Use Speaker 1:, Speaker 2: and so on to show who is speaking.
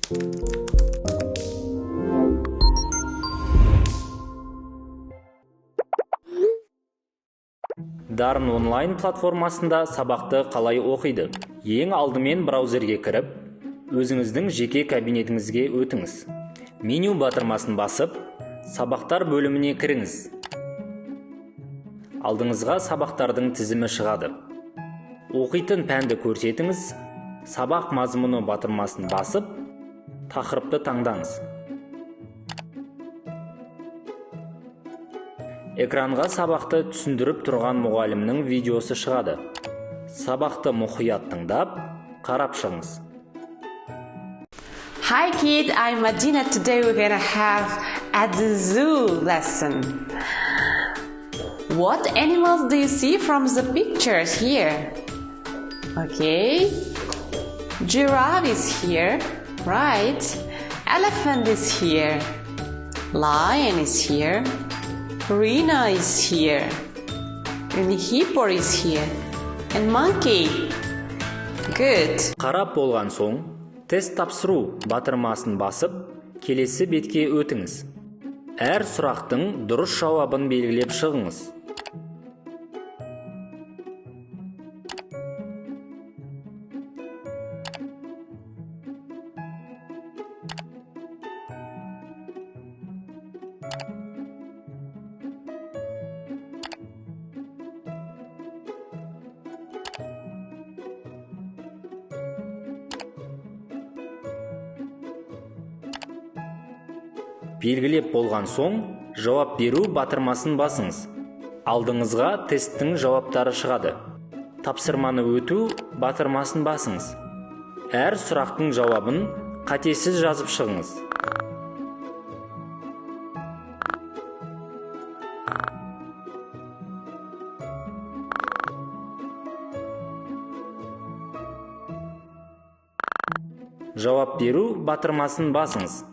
Speaker 1: Daryn онлайн платформасында сабақты қалай оқиды. Ең алдымен браузерге кіріп, өзіңіздің жеке кабинетіңізге өтіңіз. Меню батырмасын басып, сабақтар бөліміне кіріңіз. Алдыңызға сабақтардың тізімі шығады. Оқитын пәнді көрсетіңіз. Сабақ мазмұны батырмасын басып, тақырыпты таңдаңыз. Экранға сабақты түсіндіріп тұрған мұғалімнің видеосы шығады. Сабақты мұқият тыңдап, қарап шығыңыз.
Speaker 2: Hi kid, I'm Madina. Today we're gonna have at the zoo lesson. What animals do you see from the pictures here? Okay. Giraffe is here, right? Elephant is here. Lion is here. Rhino is here, and hippo is here, and monkey. Good.
Speaker 1: Қарап болған соң, тест тапсыру батырмасын басып, келесі бетке өтіңіз. Әр сұрақтың дұрыс жауабын белгілеп шығыңыз. Белгілеп болған соң, жауап беру батырмасын басыңыз. Алдыңызға тесттің жауаптары шығады. Тапсырманы өту батырмасын басыңыз. Әр сұрақтың жауабын қатесіз жазып шығыңыз. Жауап беру батырмасын басыңыз.